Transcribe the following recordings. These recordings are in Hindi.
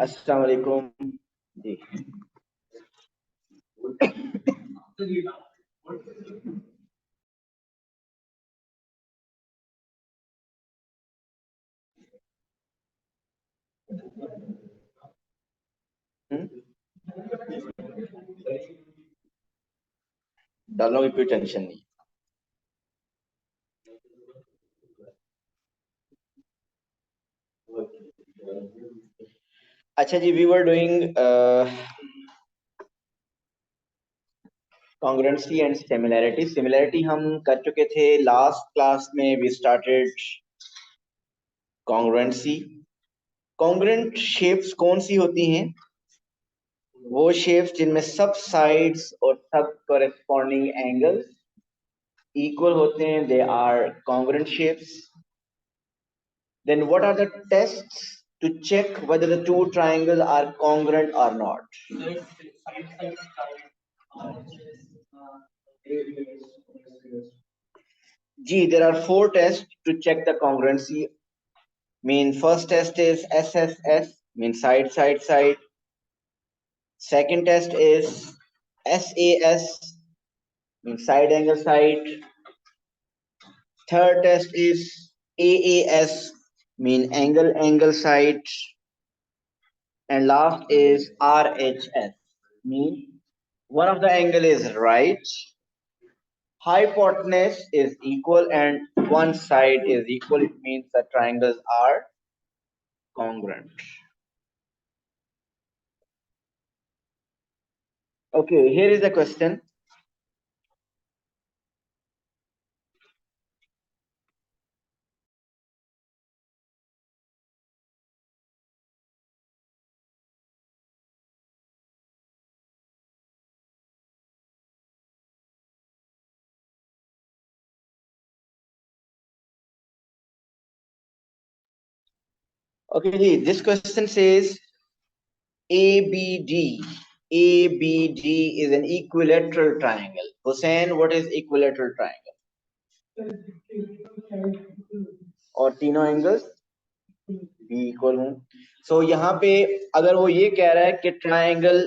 अस्सलाम वालेकुम जी। डालो की कोई टेंशन नहीं। अच्छा जी, we were doing congruency and similarity. Similarity हम कर चुके थे लास्ट क्लास में। We started congruency. Congruent shapes कौन सी होती हैं? वो शेप्स जिनमें सब साइड्स और सब कॉरेस्पॉन्डिंग एंगल्स इक्वल होते हैं, they are congruent shapes. Then what are the tests to check whether the two triangles are congruent or not? Gee, there are 4 tests to check the congruency. First test is SSS, side, side, side. Second test is SAS, side angle side. Third test is AAS, angle angle side. And last is RHS, one of the angle is right, hypotenuse is equal, and one side is equal. It means the triangles are congruent. Okay, here is the question. Okay, this question says ABD. ABD is an equilateral triangle. Hussein, what is equilateral triangle? और तीनों एंगल्स भी इक्वल हों। सो यहाँ पे अगर वो ये कह रहा है कि ट्राइंगल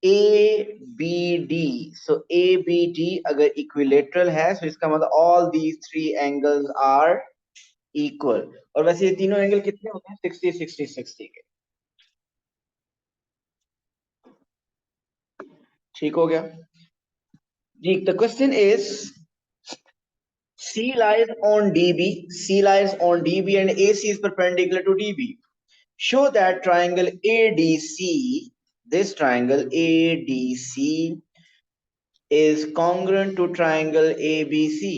ABD, सो ABD अगर इक्विलेटरल है, सो इसका मतलब all these 3 angles are equal. और वैसे ये तीनों एंगल कितने होते हैं? 60 60 60 के। ठीक हो गया जी। The question is C lies on DB, C lies on DB and AC is perpendicular to DB. Show that triangle ADC, this triangle ADC is congruent to triangle ABC.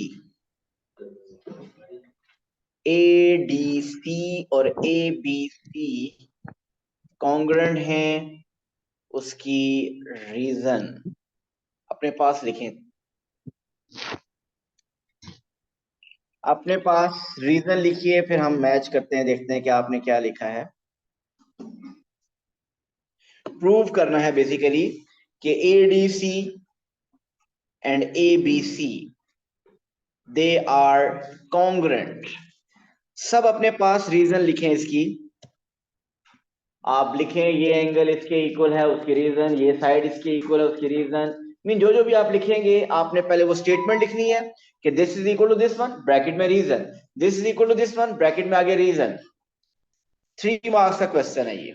ADC और ABC congruent हैं, उसकी रीजन अपने पास लिखें। अपने पास रीजन लिखिए, फिर हम मैच करते हैं, देखते हैं कि आपने क्या लिखा है। प्रूव करना है बेसिकली कि ADC and ABC they are congruent. सब अपने पास रीजन लिखें इसकी। आप लिखें ये एंगल इसके इक्वल है, उसकी रीजन, ये साइड इसके इक्वल है, उसकी रीजन। जो भी आप लिखेंगे, आपने पहले वो स्टेटमेंट लिखनी है कि this is equal to this one, bracket में reason, this is equal to this one, bracket में आगे रीजन। 3 मार्क्स का क्वेश्चन है ये।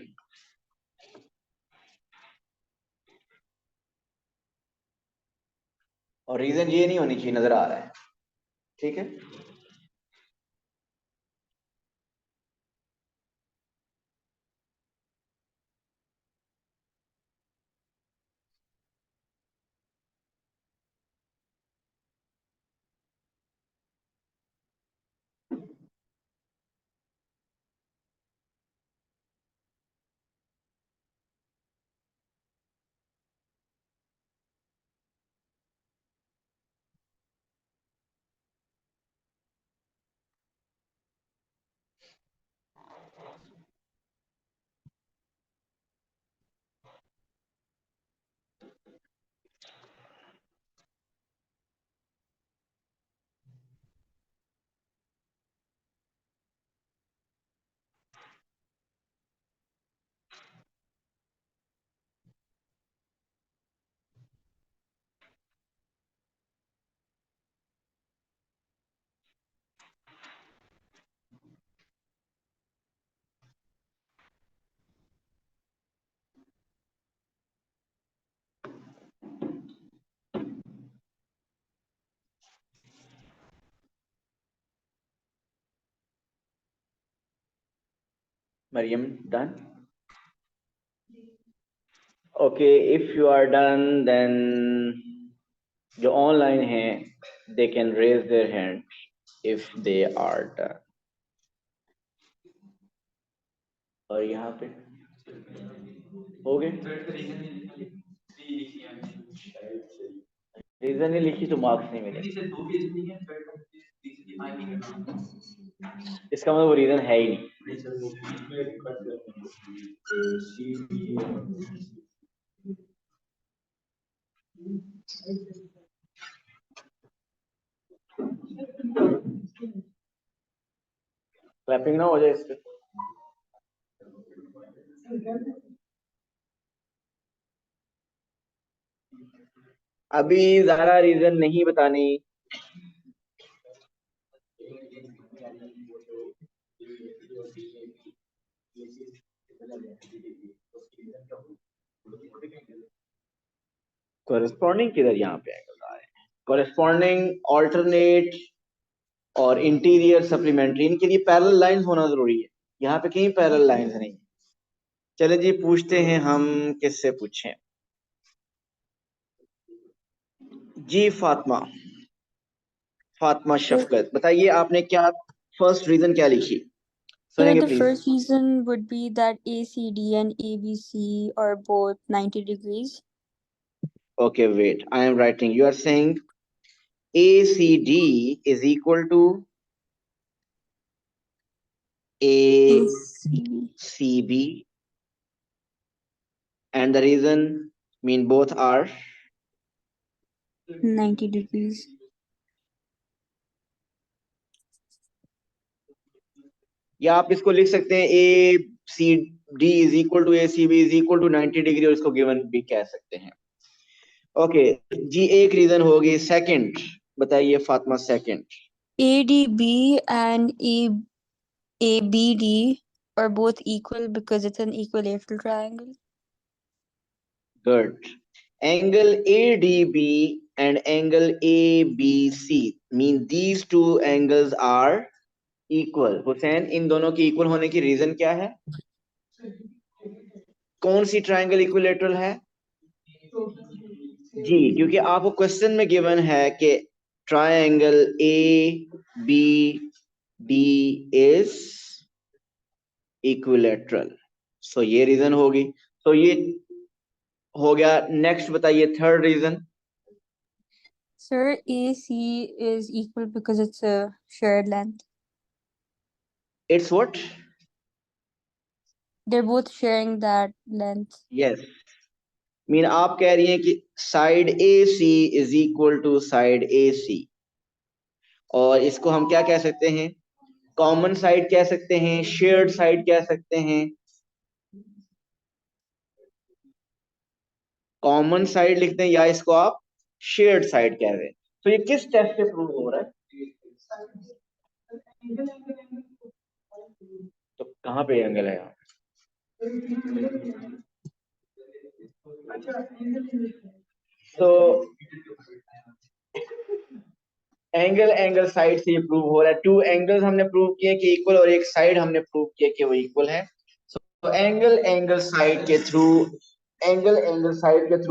और रीजन ये नहीं होनी चाहिए, नजर आ रहा है, ठीक है। Maryam done? Okay, if you are done then जो ऑनलाइन है they can raise their hand if they are done. और यहाँ पे हो गए, रीजन नहीं लिखी तो मार्क्स नहीं मिले, इसका मतलब वो रीजन है ही नहीं। क्लैपिंग ना हो जाए इस पे। अभी ज़्यादा रीजन नहीं बतानी। कॉरेस्पॉन्डिंग किधर यहाँ पे एंगल आ रहे हैं? कॉरेस्पॉन्डिंग, ऑल्टरनेट और इंटीरियर सप्लीमेंट्री, इनके लिए पैरेलल लाइंस होना जरूरी है। यहाँ पे कहीं पैरेलल लाइंस नहीं। चले जी पूछते हैं, हम किससे पूछें? जी फातिमा, फातिमा शफकत, बताइए आपने क्या फर्स्ट रीजन क्या लिखी? Sir, सुनेंगे the please. first reason would be that ACD and ABC are both 90 degrees. Okay, wait, I am writing. You are saying ACD is equal to ACB. ACB, and the reason mean both are 90 degrees. या आप इसको लिख सकते हैं ACD is equal to ACB is equal to 90 degree, और इसको गिवन भी कह सकते हैं। ओके जी, एक रीजन होगी। सेकंड बताइए Fatima, second. ADB and ABD are both equal because it's an equilateral triangle. Good. Angle ADB and angle ABC mean these two angles are equal. Hussain, इन दोनों की इक्वल होने की रीजन क्या है? कौन सी ट्रायंगल इक्विलेटरल है? जी, क्योंकि आपको क्वेश्चन में गिवन है कि triangle ABD is equilateral, so ये रीजन होगी। तो ये हो गया। नेक्स्ट बताइए third reason. Sir, AC is equal because it's a shared length. It's what? They're both sharing that length. Yes, mean आप कह रही हैं कि side AC is equal to side AC, और इसको हम क्या कह सकते हैं? कॉमन साइड कह सकते हैं, शेयर्ड साइड कह सकते हैं। कॉमन साइड लिखते हैं या इसको आप शेयर्ड साइड कह रहे हैं। तो ये किस टेस्ट से प्रूव हो रहा है? तो कहाँ पे एंगल है यहाँ? तो एंगल एंगल साइड से ये प्रूव हो रहा है। टू एंगल्स हमने प्रूव किए कि इक्वल और एक साइड हमने प्रूव किया कि वो इक्वल है। तो एंगल एंगल साइड के थ्रू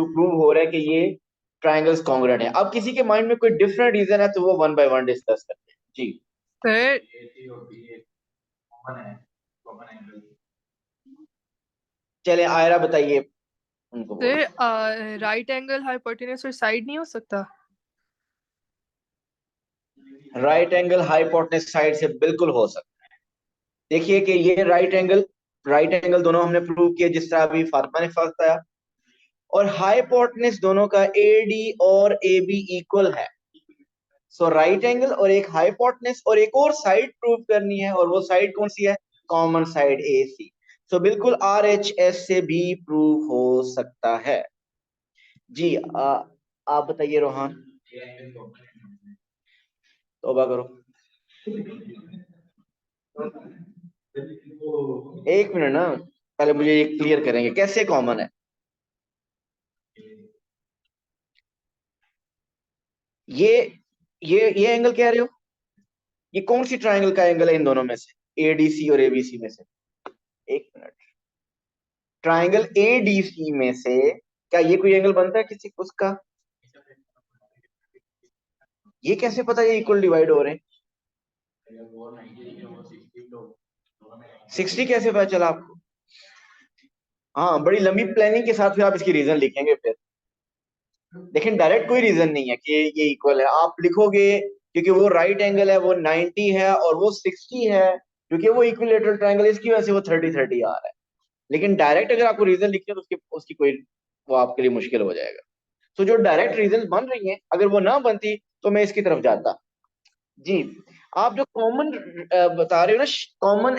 प्रूव हो रहा है कि ये ट्राइंगल्स कॉन्ग्रुएंट है। अब किसी के माइंड में कोई डिफरेंट रीजन है तो वो वन बाय वन डिस्कस करते हैं जी। सर चले आयरा बताइए उनको बोलो। सर राइट एंगल हाइपोटेन्यूज और साइड नहीं हो सकता? राइट एंगल हाइपोटेन्यूज साइड से बिल्कुल हो सकता है। देखिए कि ये राइट एंगल दोनों हमने प्रूव किए जिस तरह अभी फातिमा ने फर्स्ट बताया। और हाइपोटेन्यूज दोनों का एडी और ए बी इक्वल है। सो राइट एंगल और एक हाइपोटेन्यूज और एक और साइड प्रूव करनी है, और वो साइड कौन सी है? कॉमन साइड ए सी। सो बिल्कुल आर एच एस से भी प्रूव हो सकता है जी। आप बताइए रोहान। तौबा करो। एक मिनट ना, पहले मुझे ये क्लियर करेंगे कैसे कॉमन है। ये ये एंगल कह रहे हो? ये कौन सी ट्रायंगल का एंगल है इन दोनों में से, एडीसी और एबीसी में से? एक मिनट। ट्रायंगल एडीसी में से क्या ये कोई एंगल बनता है किसी उसका? ये कैसे पता ये इक्वल डिवाइड हो रहे हैं? 60 कैसे पता चला आपको? हाँ, बड़ी लंबी प्लानिंग के साथ फिर आप इसकी रीजन लिखेंगे फिर। लेकिन डायरेक्ट कोई रीजन नहीं है कि ये इक्वल है। आप लिखोगे क्योंकि वो राइट एंगल है वो 90 है और वो 60 है, क्योंकि वो इक्विलेटरल ट्रायंगल इसकी वजह से वो 30-30 आ रहा है। लेकिन डायरेक्ट अगर आपको रीजन लिखनी है तो उसकी उसकी कोई, वो आपके लिए मुश्किल हो जाएगा। तो जो डायरेक्ट रीजन बन रही हैं अगर वो ना बनती तो मैं इसकी तरफ जाता जी। आप जो कॉमन बता रहे हो ना, कॉमन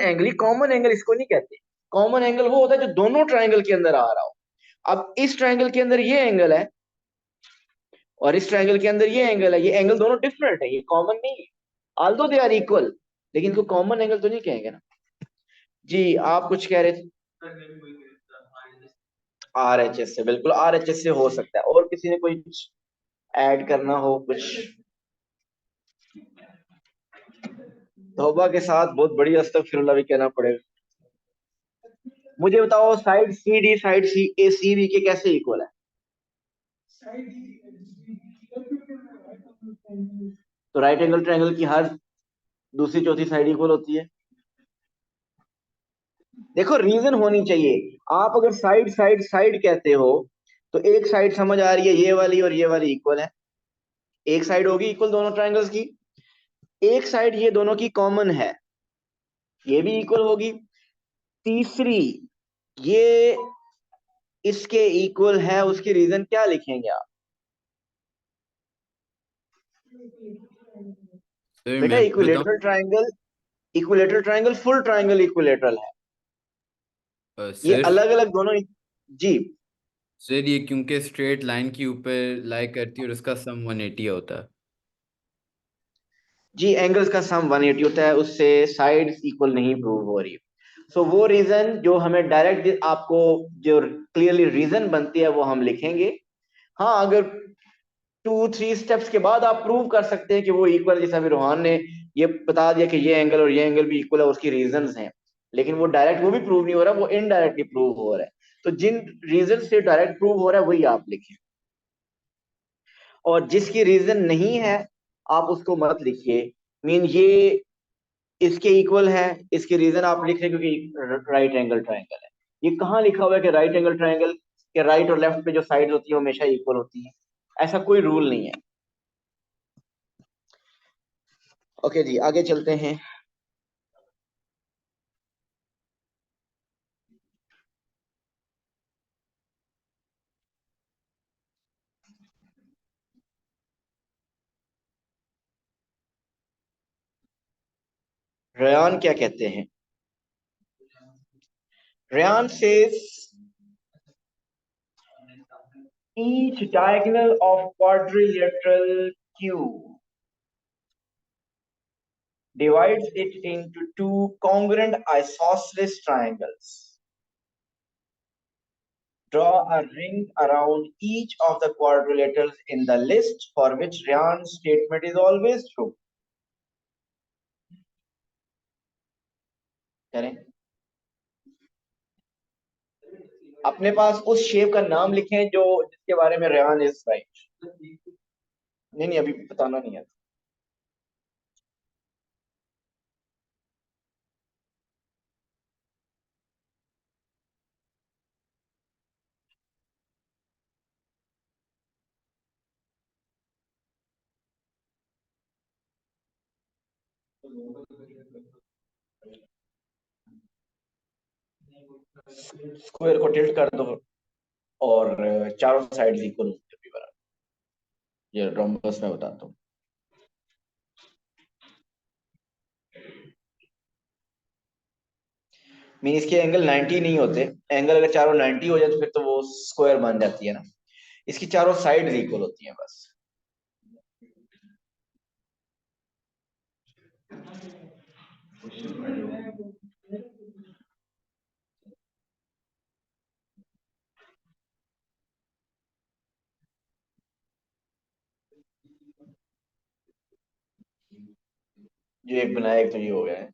एंगल इसको नहीं कहते। कॉमन एंगल वो होता है जो दोनों ट्रायंगल के अंदर आ रहा हो। अब इस ट्रायंगल के अंदर ये एंगल है और इस ट्रायंगल के अंदर ये एंगल है, ये एंगल दोनों डिफरेंट है, ये कॉमन नहीं है। आल्दो दे आर इक्वल, लेकिन इनको कॉमन एंगल तो नहीं कहेंगे ना जी। आप कुछ कह रहे थे? आर एच एस से, बिल्कुल आर एच एस से हो सकता है। और किसी ने कोई कुछ ऐड करना हो कुछ? तौबा के साथ बहुत बड़ी अस्तगफिरुल्लाह भी कहना पड़ेगा। मुझे बताओ साइड सी डी साइड सी ए सी बी के कैसे इक्वल है? तो राइट एंगल ट्रायंगल की हर दूसरी चौथी साइड इक्वल होती है। देखो रीजन होनी चाहिए। आप अगर साइड साइड साइड कहते हो तो एक साइड समझ आ रही है ये वाली और ये वाली इक्वल है। एक साइड होगी इक्वल दोनों ट्रायंगल्स की। एक साइड ये दोनों की कॉमन है, ये भी इक्वल होगी। तीसरी ये इसके इक्वल है, उसकी रीजन क्या लिखेंगे आप? सर बेटा मैं बताऊं। Equilateral triangle full triangle equilateral है। ये सर अलग अलग दोनों जी। सर ये क्योंकि स्ट्रेट लाइन के ऊपर लाई करती है और उसका सम 180 होता है। जी एंगल्स का सम 180 होता है, उससे साइड्स इक्वल नहीं प्रूव हो रही। सो वो रीजन जो हमें डायरेक्ट आपको जो क्लियरली रीजन बनती है वो हम लिखेंगे। हाँ, अगर 2-3 स्टेप्स के बाद आप प्रूव कर सकते हैं कि वो इक्वल, जैसा अभी रोहान ने ये बता दिया कि ये एंगल और ये एंगल भी इक्वल है, उसकी रीजंस हैं। लेकिन वो डायरेक्ट वो भी प्रूव नहीं हो रहा, वो इनडायरेक्टली प्रूव हो रहा है। तो जिन रीजन से डायरेक्ट प्रूव हो रहा है वही आप लिखें, और जिसकी रीजन नहीं है आप उसको मत लिखिए। मीन ये इसके इक्वल है, इसकी रीजन आप लिख रहे हैं क्योंकि राइट एंगल ट्रायंगल है। ये कहाँ लिखा हुआ है कि राइट एंगल ट्रायंगल के राइट और लेफ्ट पे जो साइड होती है वो हमेशा इक्वल होती है? ऐसा कोई रूल नहीं है। ओके जी, आगे चलते हैं। रेयान क्या कहते हैं? Rayan says each diagonal of quadrilateral cube divides it into two congruent isosceles triangles. Draw a ring around each of the quadrilaterals in the list for which Ryan's statement is always true. करें अपने पास उस शेप का नाम लिखें जो जिसके बारे में रेहान इज राइट। नहीं अभी बताना नहीं है। स्क्वायर को टिल्ट कर दो और चारों साइड इक्वल होते हैं बराबर। ये रोम्बस में बताता हूँ। मीन इसके एंगल 90 नहीं होते। एंगल अगर चारों 90 हो जाए तो फिर तो वो स्क्वायर बन जाती है ना। इसकी चारों साइड इक्वल होती हैं बस। जो एक बनाया एक तो ये हो गया है।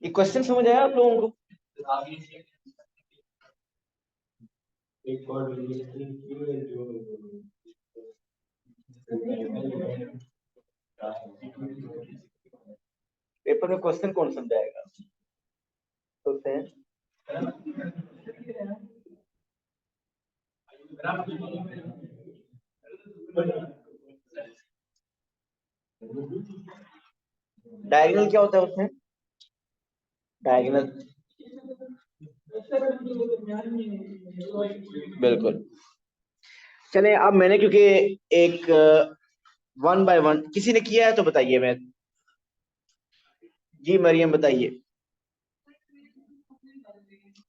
ये क्वेश्चन समझ आया आप लोगों को? पेपर में क्वेश्चन कौन समझाएगा? सोचते हैं डायगोनल क्या होता है उसमें? डायगोनल बिल्कुल। चले अब मैंने क्योंकि एक वन बाय वन किसी ने किया है तो बताइए। मैं जी मरियम बताइए।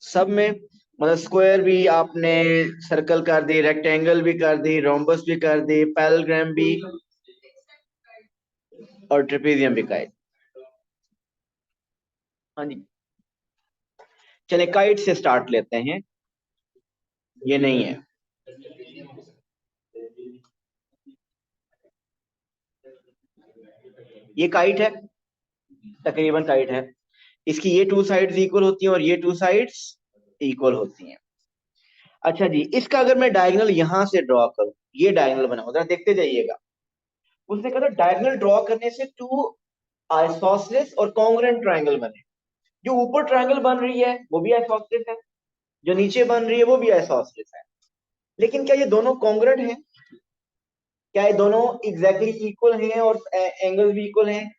सब में मतलब स्क्वायर भी आपने सर्कल कर दी, रेक्टेंगल भी कर दी, रोम्बस भी कर दी, पैरेललोग्राम भी और ट्रेपेजियम भी काइट। हाँ जी चले काइट से स्टार्ट लेते हैं। ये नहीं है। ये काइट है, तकरीबन काइट है। इसकी ये टू साइड्स इक्वल होती हैं और ये टू साइड्स इक्वल होती हैं। अच्छा जी इसका अगर मैं डायगोनल यहां से ड्रॉ करूं, ये डायगोनल बना होता है, देखते जाइएगा। उसने कहा था डायगोनल ड्रॉ करने से टू आइसोसेलेस और कॉन्ग्रुएंट ट्रायंगल बने। जो ऊपर ट्रायंगल बन रही है वो भी आइसोसेलेस है, जो नीचे बन रही है वो भी आइसोसेलेस है। लेकिन क्या ये दोनों कॉन्ग्रुएंट हैं? क्या ये दोनों एग्जैक्टली इक्वल हैं और एंगल भी इक्वल हैं?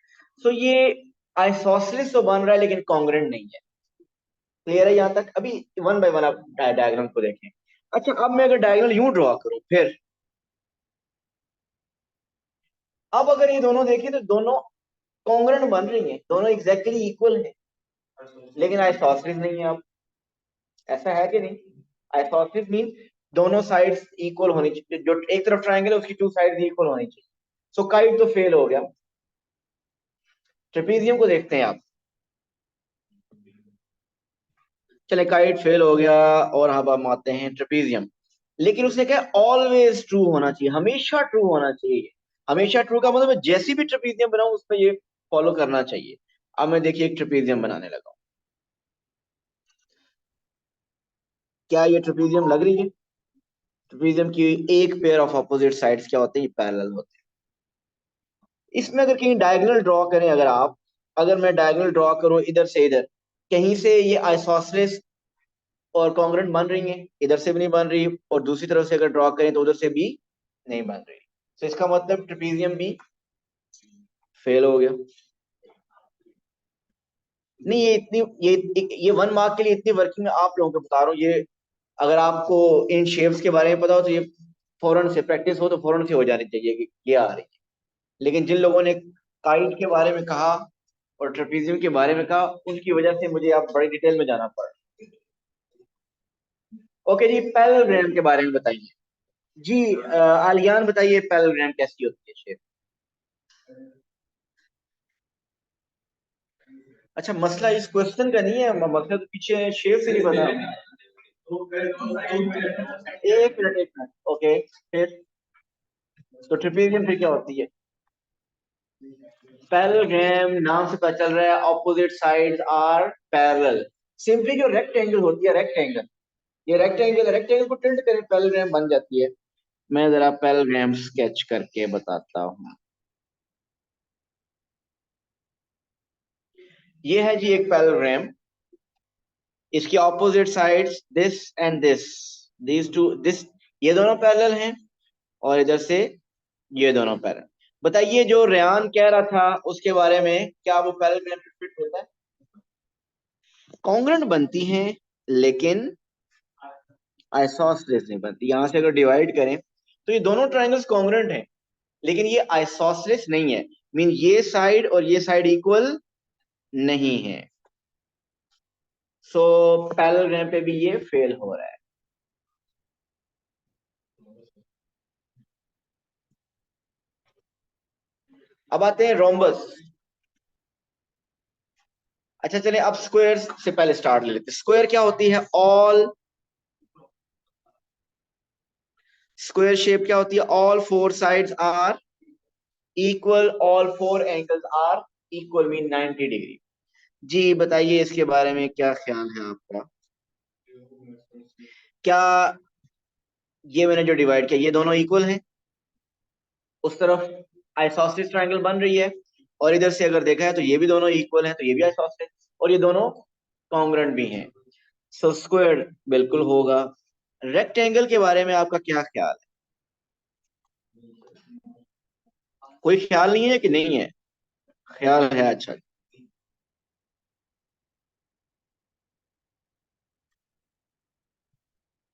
सो ये आइसोसेलेस तो बन रहा है लेकिन कॉन्ग्रुएंट नहीं है। क्लियर है यहाँ तक? अभी वन बाय वन आप डायग्राम को देखें। अच्छा अब मैं अगर डायगोनल यूं ड्रॉ करूं फिर, अब अगर ये दोनों देखें तो दोनों कॉन्ग्रुएंट बन रही हैं, दोनों एग्जैक्टली इक्वल हैं, लेकिन आइसोसेलेस नहीं है। अब ऐसा है कि नहीं? आइसोसेलेस मीन दोनों साइड्स इक्वल होनी चाहिए। जो एक तरफ ट्रायंगल है उसकी टू साइड्स इक्वल होनी चाहिए। सो काइट तो फेल हो गया। ट्रेपेजियम को देखते हैं आप। चले काइट फेल हो गया और अब हम आते हैं ट्रेपेजियम। लेकिन उसने कहा ऑलवेज ट्रू होना चाहिए, हमेशा ट्रू होना चाहिए। हमेशा ट्रू का मतलब जैसी भी ट्रेपेजियम बनाऊं उसमें ये फॉलो करना चाहिए। अब मैं देखिए एक ट्रेपेजियम बनाने लगा हूं। क्या ये ट्रेपेजियम लग रही है? ट्रेपेजियम की एक पेयर ऑफ अपोजिट साइड्स क्या होते हैं? पैरेलल होते हैं। इसमें अगर कहीं डायगोनल ड्रॉ करें, अगर मैं डायगोनल ड्रॉ करूं इधर से इधर, कहीं से ये आइसोसेलेस और कॉन्ग्रुएंट बन रही हैं, इधर से भी नहीं बन रही और दूसरी तरफ से अगर ड्रॉ करें तो उधर से भी नहीं बन रही। तो इसका मतलब ट्रेपेजियम भी फेल हो गया। नहीं ये इतनी ये वन मार्क के लिए इतनी वर्किंग आप लोगों को बता रहा हूँ। ये अगर आपको इन शेप्स के बारे में पता हो तो ये फौरन से प्रैक्टिस हो तो फौरन से हो जानी चाहिए कि ये आ रही है। लेकिन जिन लोगों ने काइट के बारे में कहा और ट्रेपेजियम के बारे में कहा उनकी वजह से मुझे आप बड़ी डिटेल में जाना पड़ा। ओके जी, पैरेललोग्राम के बारे में बताइए जी। आलियान बताइए पैरेललोग्राम कैसी होती है शेप। अच्छा, मसला इस क्वेश्चन का नहीं है, मसला तो पीछे शेप से नहीं पता हमें। एक मिनट ओके। फिर तो ट्रिपेजियम फिर क्या होती है? पैरेललोग्राम नाम से पता चल रहा है opposite sides are parallel. Simply जो रेक्टेंगल होती है, रेक्टेंगल, ये रेक्टेंगल को टिल्ट करें पैरेललोग्राम बन जाती है। मैं जरा पैरेललोग्राम स्केच करके बताता हूँ। ये है जी एक पैरेललोग्राम। इसकी opposite sides this and this to this, ये दोनों पैरेलल हैं, और इधर से ये दोनों पैरेलल। बताइए जो रेयान कह रहा था उसके बारे में, क्या वो पैरेललोग्राम फिट होता है? कॉन्ग्रुएंट बनती हैं लेकिन आइसोसेलेस नहीं बनती। यहां से अगर डिवाइड करें तो ये दोनों ट्रायंगल्स कॉन्ग्रुएंट हैं, लेकिन ये आइसोसेलेस नहीं है। मीन ये साइड और ये साइड इक्वल नहीं है। सो पैरेललोग्राम पे भी ये फेल हो रहा है। अब आते हैं रोम्बस। अच्छा चले, अब स्क्वायर से पहले स्टार्ट ले लेते हैं। स्क्वायर क्या होती है? ऑल स्क्वायर शेप क्या होती है? All four sides are equal, all four angles are equal, mean 90 degree. जी बताइए इसके बारे में क्या ख्याल है आपका? क्या ये मैंने जो डिवाइड किया ये दोनों इक्वल हैं? उस तरफ आइसोसेलेस ट्रायंगल बन रही है, और इधर से अगर देखा है तो ये भी दोनों इक्वल हैं, तो ये भी आइसोसेलेस, और ये दोनों कॉन्ग्रुएंट भी हैं। सो स्क्वायर बिल्कुल होगा। रेक्टेंगल के बारे में आपका क्या ख्याल है? कोई ख्याल नहीं है कि नहीं है? ख्याल है, अच्छा।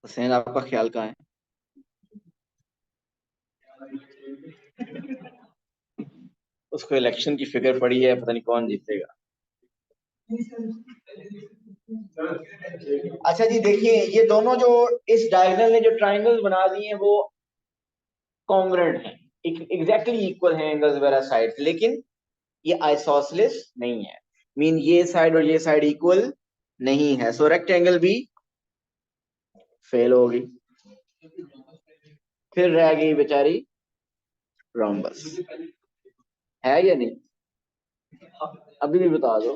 हुसैन आपका ख्याल कहाँ है? उसको इलेक्शन की फिक्र पड़ी है, पता नहीं कौन जीतेगा। अच्छा जी देखिए, ये दोनों जो इस डायगोनल ने जो ट्रायंगल्स बना दिए हैं वो कॉन्ग्रुएंट हैं, एग्जैक्टली इक्वल हैं एंगल्स वगैरह साइड्स, लेकिन ये आइसोसेलेस नहीं है। मीन ये साइड और ये साइड इक्वल नहीं है। सो रेक्टेंगल भी फेल होगी। फिर रह गई बेचारी रोम्बस। है या नहीं? अभी भी बता दो।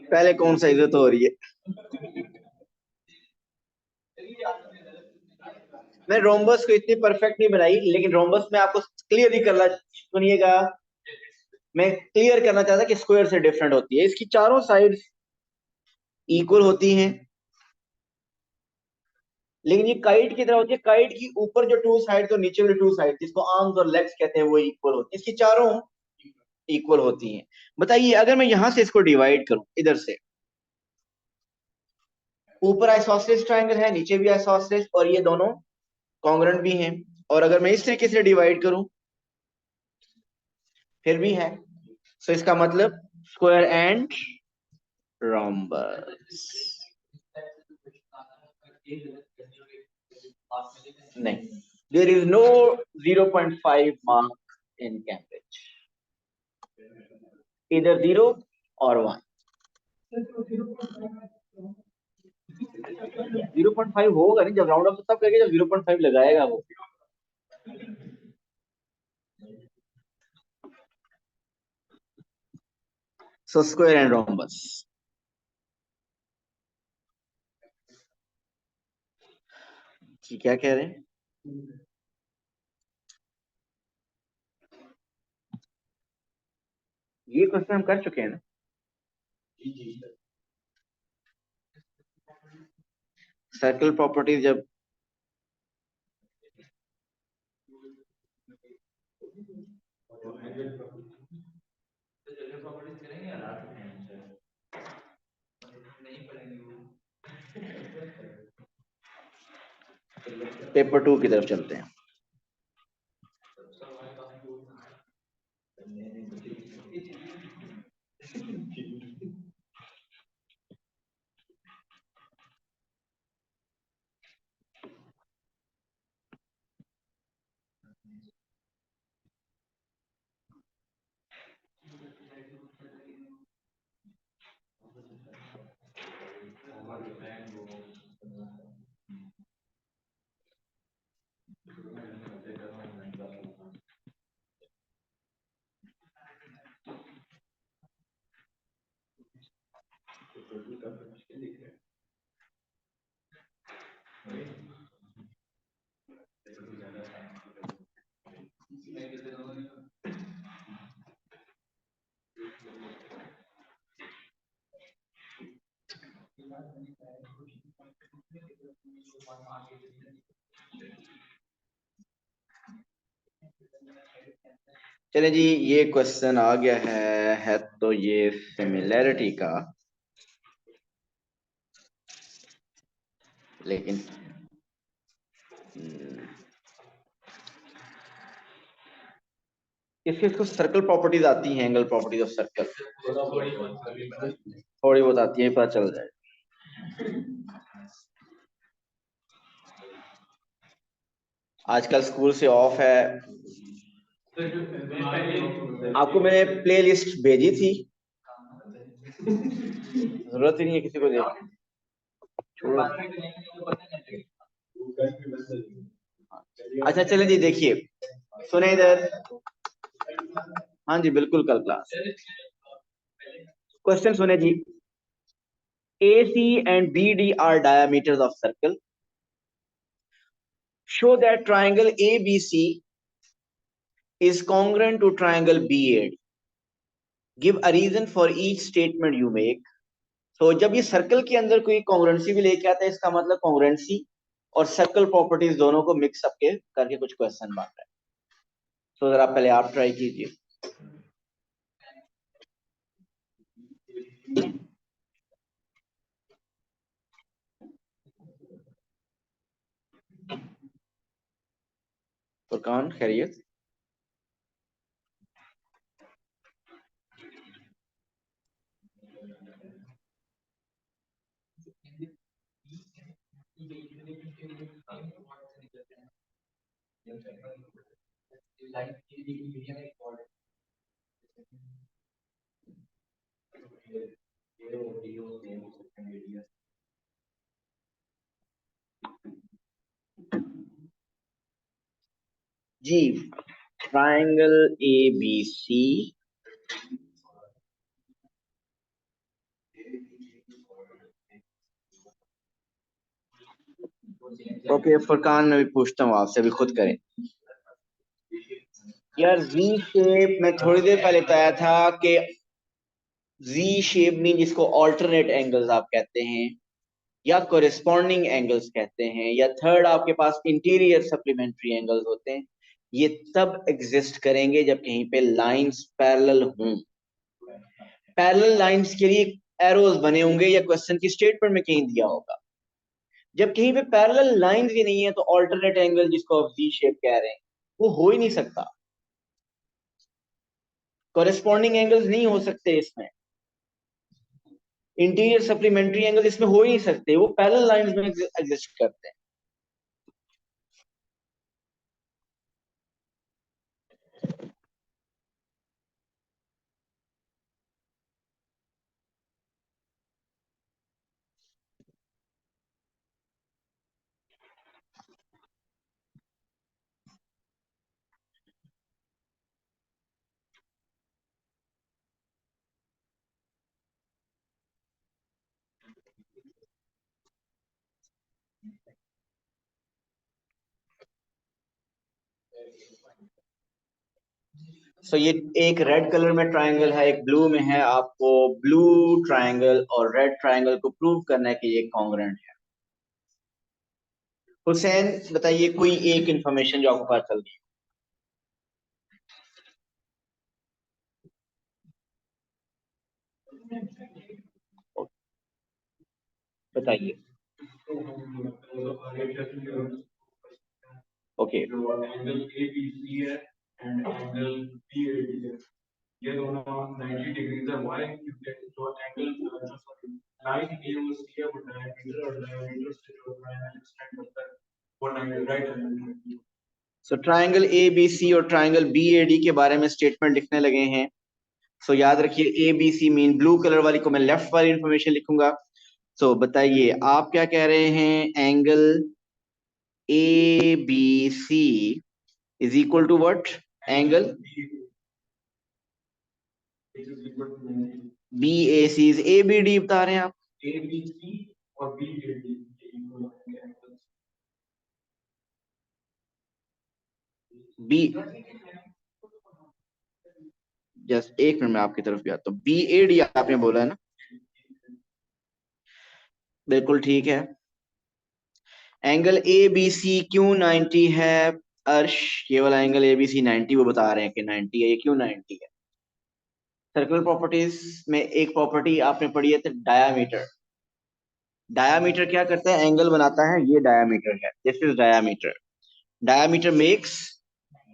पहले कौन सा इज्जत हो रही है? मैं रोम्बस को इतनी परफेक्ट नहीं बनाई, लेकिन रोम्बस में आपको क्लियर ही करना, सुनिएगा, मैं क्लियर करना चाहता कि स्क्वायर से डिफरेंट होती है। इसकी चारों साइड्स इक्वल होती हैं, लेकिन ये काइट की तरह होती है। काइट की ऊपर जो टू साइड और नीचे वाली टू साइड, जिसको आर्म्स और लेग्स कहते हैं, वो इक्वल होती है। इसकी चारों इक्वल होती हैं। बताइए अगर मैं यहां से इसको डिवाइड करूं, इधर से, ऊपर आइसोसेलेस ट्रायंगल है, नीचे भी आइसोसेलेस, और ये दोनों कॉन्ग्रुएंट भी हैं। और अगर मैं इस तरीके से डिवाइड करूं, फिर भी है। सो इसका मतलब स्क्वायर एंड रोम्बस। नहीं, there is no 0.5 mark in Cambridge, इधर 0 और 1। 0.5 होगा नहीं, जब राउंड ऑफ तब करेगा जब 0.5 लगाएगा वो। So square and rhombus. जी क्या कह रहे हैं? ये क्वेश्चन हम कर चुके हैं ना। सर्कल प्रॉपर्टीज जब पेपर 2 की तरफ चलते हैं। चले जी, ये क्वेश्चन आ गया है तो ये सिमिलैरिटी का, लेकिन किसको सर्कल प्रॉपर्टीज आती हैं, एंगल प्रॉपर्टीज ऑफ सर्कल थोड़ी बहुत आती है, पता चल जाए। आजकल स्कूल से ऑफ है। आपको मैंने प्लेलिस्ट भेजी थी, जरूरत ही नहीं है किसी को देखने, छोड़ो। अच्छा चले जी, देखिए सुने इधर। हाँ जी बिल्कुल, कल क्लास। क्वेश्चन सुने जी। AC and BD are diameters of circle. Show that triangle ABC is congruent to triangle BAD. Give a reason for each statement you make. So जब ये सर्कल के अंदर कोई कॉन्ग्रुएंसी भी लेके आता है, इसका मतलब कॉन्ग्रुएंसी और सर्कल प्रॉपर्टीज दोनों को मिक्स अप के करके कुछ क्वेश्चन बन रहा है। तो जरा पहले आप ट्राई कीजिए। फुरकान खैरियत? जी, ट्राइंगल ABC ओके। फुरकान मैं भी पूछता हूँ आपसे, अभी खुद करें यार। जी शेप में थोड़ी देर पहले बताया था कि जी शेप मीन जिसको ऑल्टरनेट एंगल्स आप कहते हैं या कोरिस्पॉन्डिंग एंगल्स कहते हैं, या थर्ड आपके पास इंटीरियर सप्लीमेंट्री एंगल्स होते हैं। ये तब एग्जिस्ट करेंगे जब कहीं पे लाइंस पैरेलल हों। पैरेलल लाइंस के लिए एरोज बने होंगे या क्वेश्चन की स्टेटमेंट में कहीं दिया होगा। जब कहीं पे पैरेलल लाइंस ही नहीं है तो ऑल्टरनेट एंगल जिसको आप जी शेप कह रहे हैं वो हो ही नहीं सकता। कोरिस्पॉन्डिंग एंगल्स नहीं हो सकते इसमें, इंटीरियर सप्लीमेंट्री एंगल इसमें हो ही नहीं सकते, वो पैरेलल लाइंस में एग्जिस्ट करते हैं। सो ये एक रेड कलर में ट्राइंगल है, एक ब्लू में है। आपको ब्लू ट्राइंगल और रेड ट्राइंगल को प्रूव करना है कि ये कॉन्ग्रुएंट है। हुसैन बताइए कोई एक इंफॉर्मेशन जो आपको पता चल गई। बताइए। ओके एंगल ABC है एंड एंगल BAD है, ये दोनों 90 डिग्री है। व्हाई? क्योंकि जो एंगल लाइन AOC है वो डायमीटर और डायमीटर से जो ट्रायंगल एक्सटेंड होता है वो 90 राइट एंगल है। सो ट्राइंगल ABC और ट्राइंगल BAD के बारे में स्टेटमेंट लिखने लगे हैं। सो याद रखिए ABC मीन ब्लू कलर वाली को मैं लेफ्ट वाली इंफॉर्मेशन लिखूंगा। सो बताइए आप क्या कह रहे हैं, angle ABC is equal to what? Angle BAC is ABD बता रहे हैं आप। ABC और BAD के equal होंगे angles? बी, जस्ट एक मिनट में आपकी तरफ भी आता हूँ। BAD आपने बोला है ना, बिल्कुल ठीक है। एंगल ABC क्यों 90 है अर्श? ये वाला एंगल ABC 90, वो बता रहे हैं कि 90 है। ये क्यों 90 है? सर्कुलर प्रॉपर्टीज में एक प्रॉपर्टी आपने पढ़ी है, डायामीटर। डायामीटर क्या करता है? एंगल बनाता है। ये डायामीटर है, this is diameter. Diameter makes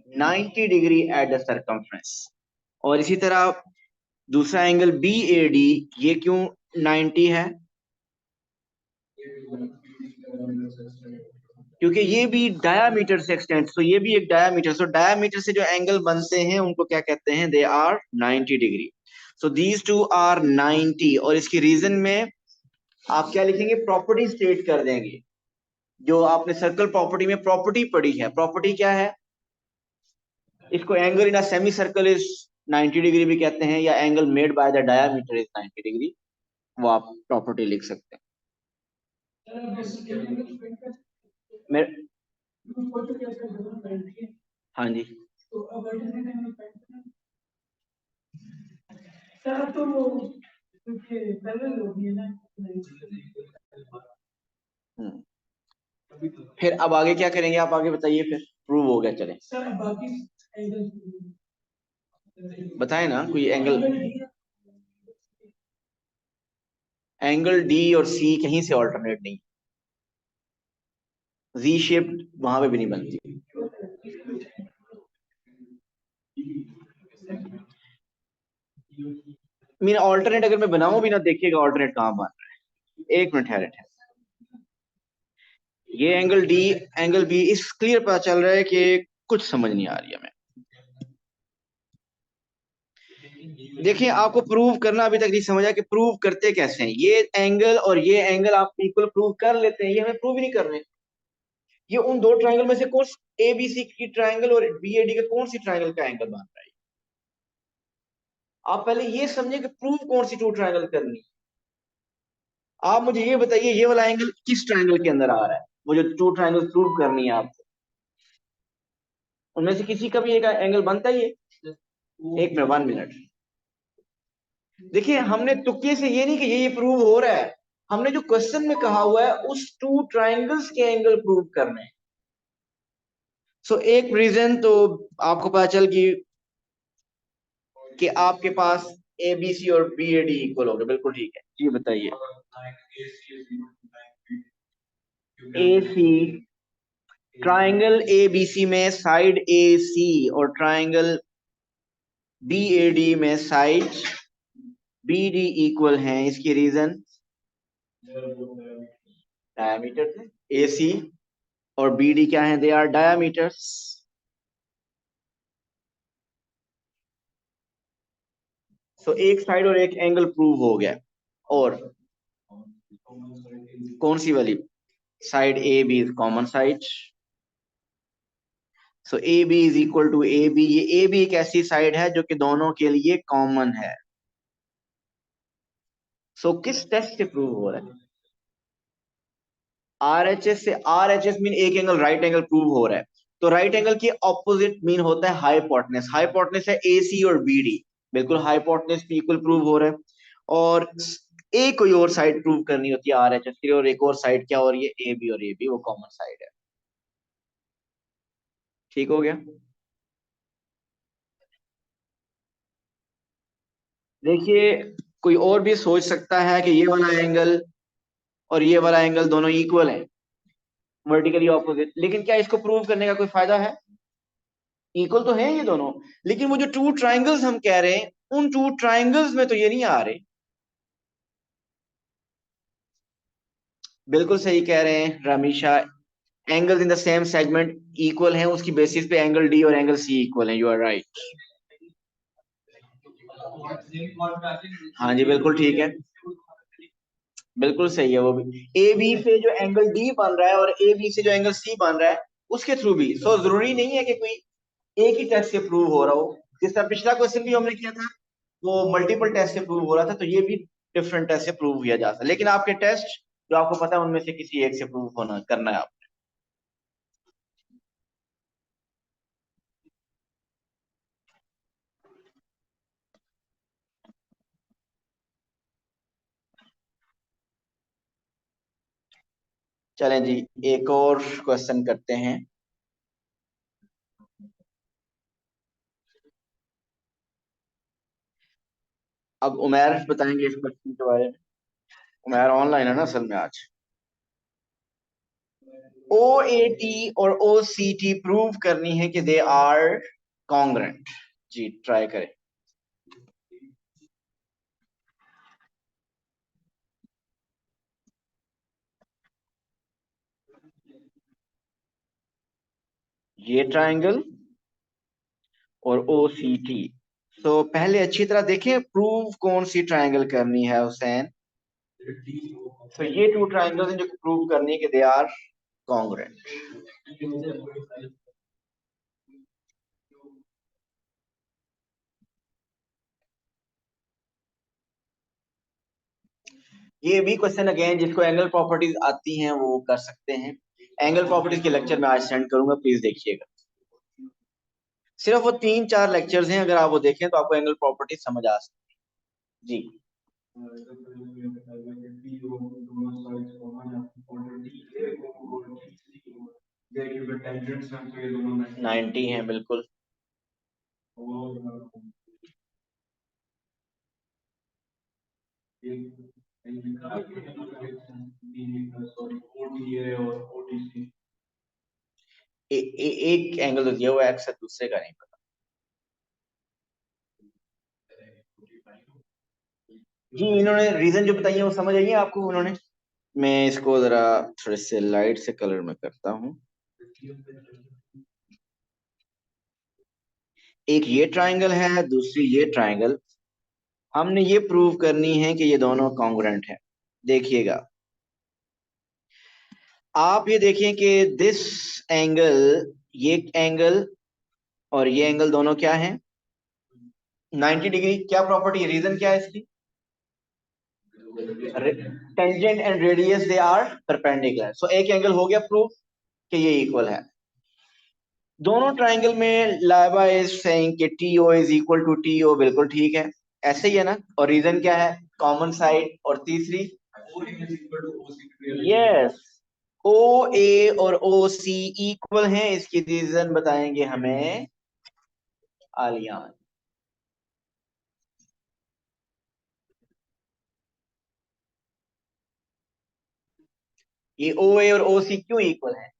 90 degree at the circumference. और इसी तरह दूसरा एंगल BAD, ये क्यों 90 है? क्योंकि ये भी डायामीटर से एक्सटेंड, तो ये भी एक डायामीटर। सो डायामीटर से जो एंगल बनते हैं उनको क्या कहते हैं? They are 90 degree. So these two are 90। और इसकी रीजन में आप क्या लिखेंगे? प्रॉपर्टी स्टेट कर देंगे। जो आपने सर्कल प्रॉपर्टी में प्रॉपर्टी पढ़ी है, प्रॉपर्टी क्या है? इसको angle in a semi circle is 90 degree भी कहते हैं, या angle made by the diameter is 90 degree. वो आप प्रॉपर्टी लिख सकते हैं। मेरे, हाँ जी, फिर अब आगे क्या करेंगे? आप आगे बताइए। फिर प्रूव हो गया, चलें बताएं ना कोई एंगल। एंगल D और C कहीं से ऑल्टरनेट नहीं, Z शेप वहां पे भी नहीं बनती। मीन ऑल्टरनेट अगर मैं बनाऊं भी ना, देखिएगा ऑल्टरनेट कहां बन रहा है। एक मिनट है। ये एंगल D, एंगल B, इस क्लियर पता चल रहा है कि कुछ समझ नहीं आ रही है। मैं देखिए, आपको प्रूव करना अभी तक नहीं समझा कि प्रूव करते कैसे हैं। ये एंगल और ये एंगल आप इक्वल प्रूव कर लेते हैं, ये हमें प्रूव ही नहीं कर रहे। ये उन दो ट्रायंगल में से कौन ABC की ट्रायंगल और BAD का कौन सी ट्रायंगल का एंगल बन रहा है? आप पहले ये समझे कि प्रूव कौन सी टू ट्रायंगल करनी है। आप मुझे ये बताइए, ये वाला एंगल किस ट्रायंगल के अंदर आ रहा है? मुझे टू ट्रायंगल प्रूव करनी है आपको। उनमें से किसी का भी एक एंगल बनता ही है। एक मिनट, 1 मिनट। देखिए, हमने तुक्के से ये नहीं कि ये प्रूव हो रहा है। हमने जो क्वेश्चन में कहा हुआ है उस टू ट्रायंगल्स के एंगल प्रूव करने हैं। सो एक रीजन तो आपको पता चल कि आपके पास ABC और BAD इक्वल हो गए। बिल्कुल ठीक है जी, बताइए। AC, ट्रायंगल ABC में साइड AC और ट्रायंगल BAD में साइड BD इक्वल हैं। इसकी रीजन डायमीटर थे। AC और BD क्या है? They are diameters. सो एक साइड और एक एंगल प्रूव हो गया। और कौन सी वाली? Side AB is common side. So AB is equal to AB। ये AB एक ऐसी साइड है जो कि दोनों के लिए कॉमन है। सो किस टेस्ट से प्रूव हो रहा है? RHS से। RHS मीन एक एंगल राइट एंगल प्रूव हो रहा है। तो राइट एंगल की ऑपोजिट मीन होता है हाइपोटेनस। हाइपोटेनस है AC और BD। बिल्कुल हाइपोटेनस भी इक्वल प्रूव हो रहा है। और एक कोई और साइड प्रूव करनी होती है RHS के लिए, और एक और साइड क्या हो रही है? AB और AB, वो कॉमन साइड है। ठीक हो गया? देखिए, कोई और भी सोच सकता है कि ये वाला एंगल और ये वाला एंगल दोनों इक्वल है, वर्टिकली ऑपोजिट। लेकिन क्या इसको प्रूव करने का कोई फायदा है? इक्वल तो है ये दोनों, लेकिन वो जो टू ट्रायंगल्स हम कह रहे हैं, उन टू ट्रायंगल्स में तो ये नहीं आ रहे। बिल्कुल सही कह रहे हैं Ramisha. Angles in the same segment equal हैं, उसकी बेसिस पे एंगल D और एंगल C इक्वल हैं। You are right. हाँ जी, बिल्कुल ठीक है, बिल्कुल सही है। वो भी AB से जो एंगल D बन रहा है और AB से जो एंगल C बन रहा है, उसके थ्रू भी। सो जरूरी नहीं है कि कोई एक ही टेस्ट से प्रूव हो रहा हो। जिस तरह पिछला क्वेश्चन भी हमने किया था, वो मल्टीपल टेस्ट से प्रूव हो रहा था, तो ये भी डिफरेंट टेस्ट से प्रूव किया जा सकता है, लेकिन आपके टेस्ट जो आपको पता है उनमें से किसी एक से प्रूव होना करना है आपने। चलें जी, एक और क्वेश्चन करते हैं। अब उमैर बताएंगे इस क्वेश्चन के बारे में। उमैर ऑनलाइन है ना असल में आज। OAT और OCT प्रूव करनी है कि दे आर कॉन्ग्रेंट। जी ट्राई करें। ये ट्रायंगल और OCT। तो पहले अच्छी तरह देखें प्रूव कौन सी ट्रायंगल करनी है हुसैन। तो ये टू ट्रायंगल्स हैं जो प्रूव करनी है कि दे आर कॉन्ग्रेंट। ये भी क्वेश्चन अगेन जिसको एंगल प्रॉपर्टीज आती हैं वो कर सकते हैं। एंगल प्रॉपर्टीज के लेक्चर में आज सेंड करूंगा, प्लीज देखिएगा। सिर्फ वो 3-4 लेक्चर्स हैं, अगर आप वो देखें तो आपको एंगल प्रॉपर्टीज समझ आ सकती है। जी tangents 90 हैं बिल्कुल। एक एंगल तो दिया हुआ है एक्स है, दूसरे का नहीं पता। जी इन्होंने रीजन जो बताई है वो समझ आई है आपको उन्होंने। मैं इसको जरा थोड़े से लाइट से कलर में करता हूँ। एक ये ट्रायंगल है, दूसरी ये ट्रायंगल। हमने ये प्रूव करनी है कि ये दोनों कॉन्ग्रुएंट हैं। देखिएगा आप ये देखें कि दिस एंगल, ये एंगल और ये एंगल दोनों क्या हैं 90 डिग्री। क्या प्रॉपर्टी, रीजन क्या है इसकी। Tangent and radius they are perpendicular. So एक एंगल हो गया प्रूफ कि ये इक्वल है। दोनों ट्रायंगल में लाइबा इज सेइंग कि TO is equal to TO, बिल्कुल ठीक है, ऐसे ही है ना। और रीजन क्या है, कॉमन साइड। और तीसरी यस OA और OC इक्वल हैं, इसकी रीजन बताएंगे हमें आलियान। ये OA और OC क्यों इक्वल हैं।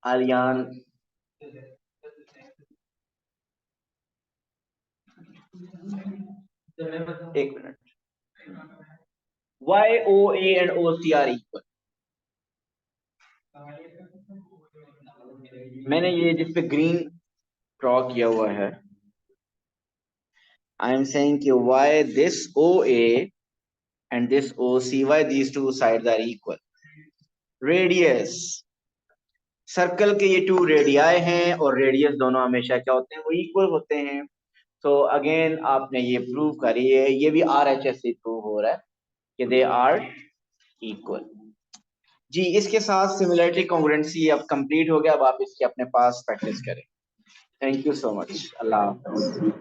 आलियान एक minute. Why OA and OC are equal। मैंने ये जिस पे ग्रीन ड्रॉ किया हुआ है, आई एम सेइंग कि why this OA and this OC, why these two sides are equal। Radius, circle के ये टू रेडियाई हैं और रेडियस दोनों हमेशा क्या होते हैं, वो इक्वल होते हैं। तो अगेन आपने ये प्रूव करी है, ये भी RHS से प्रूव हो रहा है कि दे आर इक्वल। जी इसके साथ सिमिलरिटी कॉन्ग्रुएंसी अब कंप्लीट हो गया। अब आप इसके अपने पास प्रैक्टिस करें। Thank you so much. Allah हाफ़िज़।